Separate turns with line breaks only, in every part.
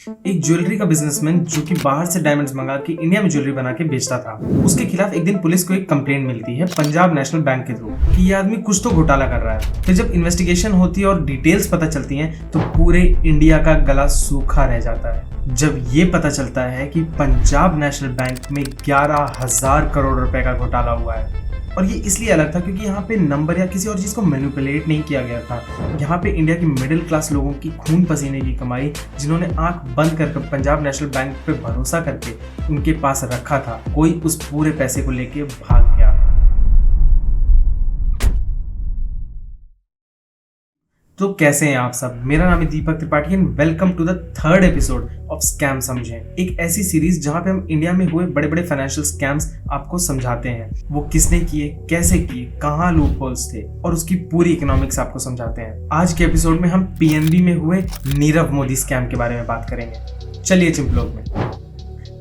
एक ज्वेलरी का बिजनेसमैन जो कि बाहर से डायमंड्स मंगा के इंडिया में ज्वेलरी बना के बेचता था, उसके खिलाफ एक दिन पुलिस को एक कंप्लेंट मिलती है पंजाब नेशनल बैंक के थ्रू कि ये आदमी कुछ तो घोटाला कर रहा है। फिर जब इन्वेस्टिगेशन होती है और डिटेल्स पता चलती हैं तो पूरे इंडिया का गला सूखा रह जाता है जब ये पता चलता है कि पंजाब नेशनल बैंक में 11,000 करोड़ रुपए का घोटाला हुआ है। और ये इसलिए अलग था क्योंकि यहाँ पे नंबर या किसी और चीज़ को मैनिपुलेट नहीं किया गया था। यहाँ पे इंडिया की मिडिल क्लास लोगों की खून पसीने की कमाई, जिन्होंने आंख बंद करके पंजाब नेशनल बैंक पे भरोसा करके उनके पास रखा था, कोई उस पूरे पैसे को लेके भाग गया। तो कैसे हैं आप सब? मेरा नाम है Deepak Tripathi and welcome to the third episode of scam समझें, एक ऐसी सीरीज जहां पे हम इंडिया में हुए बड़े बड़े फाइनेंशियल स्कैम्स आपको समझाते हैं। वो किसने किए, कैसे किए, कहां लूप होल्स थे और उसकी पूरी इकोनॉमिक्स आपको समझाते हैं। आज के एपिसोड में हम पीएनबी में हुए नीरव मोदी स्कैम के बारे में बात करेंगे। चलिए चिंपलोग में।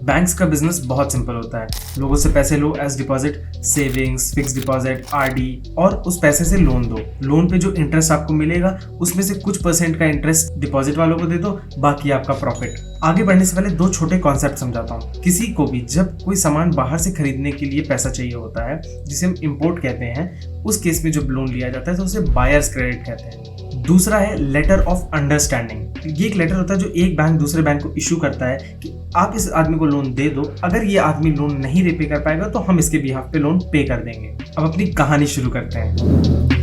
बैंक्स का बिजनेस बहुत सिंपल होता है। लोगों से पैसे लो as deposit, savings, fix deposit, RD, और उस पैसे से लोन दो। लोन पे जो इंटरेस्ट आपको मिलेगा उसमें से कुछ परसेंट का इंटरेस्ट डिपॉजिट वालों को दे दो, बाकी आपका प्रॉफिट। आगे बढ़ने से पहले दो छोटे कॉन्सेप्ट समझाता हूँ। किसी को भी जब कोई सामान बाहर से खरीदने के लिए पैसा चाहिए होता है, जिसे हम इम्पोर्ट कहते हैं, उस केस में जब लोन लिया जाता है तो उसे बायर्स क्रेडिट कहते हैं। दूसरा है लेटर ऑफ अंडरस्टैंडिंग। ये एक लेटर होता है जो एक बैंक दूसरे बैंक को इशू करता है कि आप इस आदमी को लोन दे दो, अगर ये आदमी लोन नहीं रिपे कर पाएगा तो हम इसके बिहाफ पे लोन पे कर देंगे। अब अपनी कहानी शुरू करते हैं।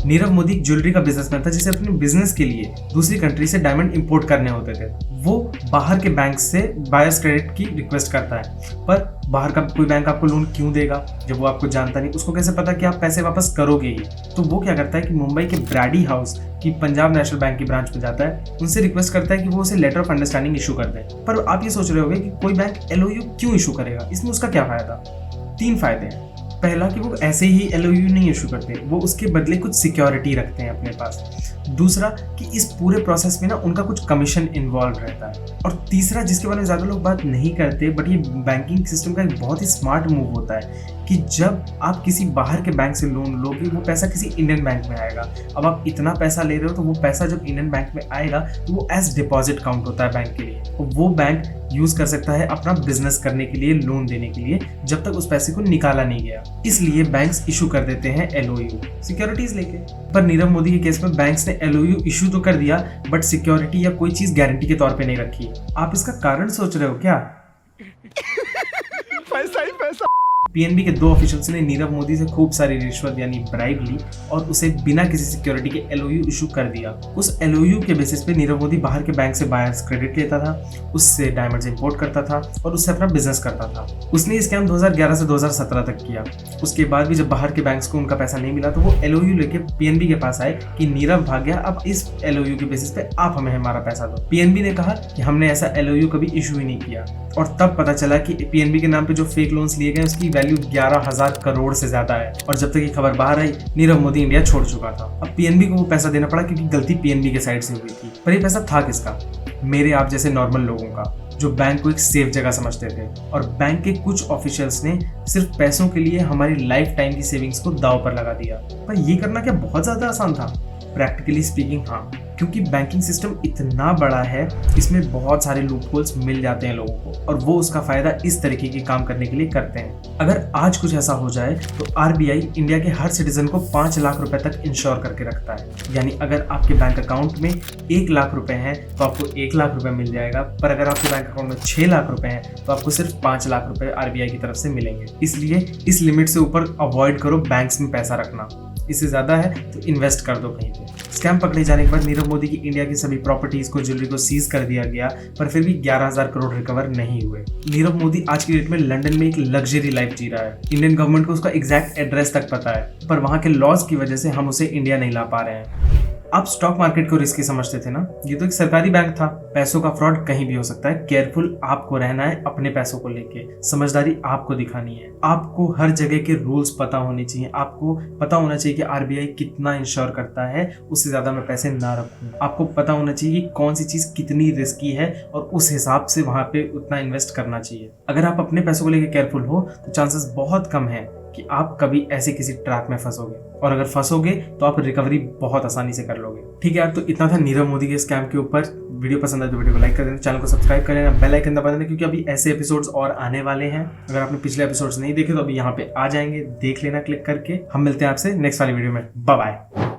नीरव मोदी एक ज्वेलरी का बिजनेसमैन था जिसे अपने बिजनेस के लिए दूसरी कंट्री से डायमंड इंपोर्ट करने होते थे। वो बाहर के बैंक से बायर्स क्रेडिट की रिक्वेस्ट करता है, पर बाहर का कोई बैंक आपको लोन क्यों देगा जब वो आपको जानता नहीं? उसको कैसे पता कि आप पैसे वापस करोगे ही? तो वो क्या करता है कि मुंबई के ब्रैडी हाउस की पंजाब नेशनल बैंक की ब्रांच में जाता है, उनसे रिक्वेस्ट करता है कि वो उसे लेटर ऑफ अंडरस्टैंडिंग इशू कर दे। पर आप ये सोच रहे होंगे कि कोई बैंक एलओयू क्यों इशू करेगा, इसमें उसका क्या फायदा? 3 फायदे हैं। पहला कि वो ऐसे ही एलओयू नहीं इशू करते, वो उसके बदले कुछ सिक्योरिटी रखते हैं अपने पास। दूसरा कि इस पूरे प्रोसेस में ना उनका कुछ कमीशन इन्वॉल्व रहता है। और तीसरा, जिसके बारे में ज़्यादा लोग बात नहीं करते बट ये बैंकिंग सिस्टम का एक बहुत ही स्मार्ट मूव होता है कि जब आप किसी बाहर के बैंक से लोन लोगे वो पैसा किसी इंडियन बैंक में आएगा। अब आप इतना पैसा ले रहे हो तो वो पैसा जब इंडियन बैंक में आएगा तो वो एज डिपॉजिट काउंट होता है बैंक के लिए। तो वो बैंक यूज कर सकता है अपना बिजनेस करने के लिए, लोन देने के लिए, जब तक उस पैसे को निकाला नहीं गया। इसलिए बैंक्स इशू कर देते हैं एलओयू सिक्योरिटीज लेके। पर नीरव मोदी के केस में बैंक्स ने एलओयू इशू तो कर दिया बट सिक्योरिटी या कोई चीज गारंटी के तौर पे नहीं रखी। आप इसका कारण सोच रहे हो क्या?
पैसा ही पैसा।
पीएनबी के 2 ऑफिशियल्स ने नीरव मोदी से खूब सारी रिश्वत यानी ब्राइब ली और उसे बिना किसी सिक्योरिटी के एलओयू इशू कर दिया। उस एलओयू के बेसिस पे नीरव मोदी बाहर के बैंक से बायर्स क्रेडिट लेता था, उससे डायमंड्स इंपोर्ट करता था और उससे अपना बिजनेस करता था। उसने ये स्कैम 2011 से 2017 तक किया। उसके बाद भी जब बाहर के बैंक्स को उनका पैसा नहीं मिला तो वो एलओयू लेके पीएनबी के पास आए कि नीरव भाग गया, अब इस एलओयू के बेसिस पे आप हमें हमारा पैसा दो। पीएनबी ने कहा कि हमने ऐसा एलओयू कभी इशू ही नहीं किया। और तब पता चला कि पीएनबी के नाम पे जो फेक लोन्स लिए गए उसकी वैल्यू 11,000 करोड़ से ज्यादा है। और जब तक ये खबर बाहर आई नीरव मोदी इंडिया छोड़ चुका था। अब पीएनबी को वो पैसा देना पड़ा क्योंकि गलती पीएनबी के साइड से हुई थी। पर ये पैसा था किसका? मेरे आप जैसे नॉर्मल लोगों का, जो बैंक को एक सेफ जगह समझते थे। और बैंक के कुछ ऑफिशियल्स ने सिर्फ पैसों के लिए हमारी लाइफ टाइम की सेविंग्स को दांव पर लगा दिया। पर ये करना क्या बहुत ज्यादा आसान था? प्रैक्टिकली स्पीकिंग हाँ, क्योंकि बैंकिंग सिस्टम इतना बड़ा है, इसमें बहुत सारे लूपहोल्स मिल जाते हैं लोगों को और वो उसका फायदा इस तरीके के काम करने के लिए करते हैं। अगर आज कुछ ऐसा हो जाए तो आरबीआई इंडिया के हर सिटीजन को 5 लाख रुपए तक इंश्योर करके रखता है। यानी अगर आपके बैंक अकाउंट में 1 लाख रुपए हैं तो आपको 1 लाख रुपए मिल जाएगा, पर अगर आपके बैंक अकाउंट में 6 लाख रुपए हैं तो आपको सिर्फ 5 लाख रुपए आरबीआई की तरफ से मिलेंगे। इसलिए इस लिमिट से ऊपर अवॉइड करो बैंक्स में पैसा रखना। इससे ज्यादा है तो इन्वेस्ट कर दो कहीं पे। स्कैम पकड़े जाने के बाद नीरव मोदी की इंडिया की सभी प्रॉपर्टीज को, ज्वेलरी को सीज कर दिया गया, पर फिर भी 11,000 करोड़ रिकवर नहीं हुए। नीरव मोदी आज की डेट में लंदन में एक लग्जरी लाइफ जी रहा है। इंडियन गवर्नमेंट को उसका एग्जैक्ट एड्रेस तक पता है, पर वहां के लॉज की वजह से हम उसे इंडिया नहीं ला पा रहे हैं। आप स्टॉक मार्केट को रिस्की समझते थे ना? ये तो एक सरकारी बैंक था। पैसों का फ्रॉड कहीं भी हो सकता है। केयरफुल आपको रहना है अपने पैसों को लेके। समझदारी आपको दिखानी है। आपको हर जगह के रूल्स पता होने चाहिए। आपको पता होना चाहिए कि आरबीआई कितना इंश्योर करता है, उससे ज्यादा मैं पैसे ना रखूं। आपको पता होना चाहिए कि कौन सी चीज कितनी रिस्की है और उस हिसाब से वहां पे उतना इन्वेस्ट करना चाहिए। अगर आप अपने पैसों को लेकर केयरफुल हो तो चांसेस बहुत कम है कि आप कभी ऐसे किसी ट्रैप में फंसोगे, और अगर फंसोगे तो आप रिकवरी बहुत आसानी से कर लोगे। ठीक है यार, तो इतना था नीरव मोदी के स्कैम के ऊपर। वीडियो पसंद आए तो वीडियो को लाइक कर देना, चैनल को सब्सक्राइब कर लेना, बेल आइकन दबा देना, क्योंकि अभी ऐसे एपिसोड्स और आने वाले हैं। अगर आपने पिछले एपिसोड्स नहीं देखे तो अभी यहाँ पे आ जाएंगे, देख लेना क्लिक करके। हम मिलते हैं आपसे नेक्स्ट वाली वीडियो में। Bye bye.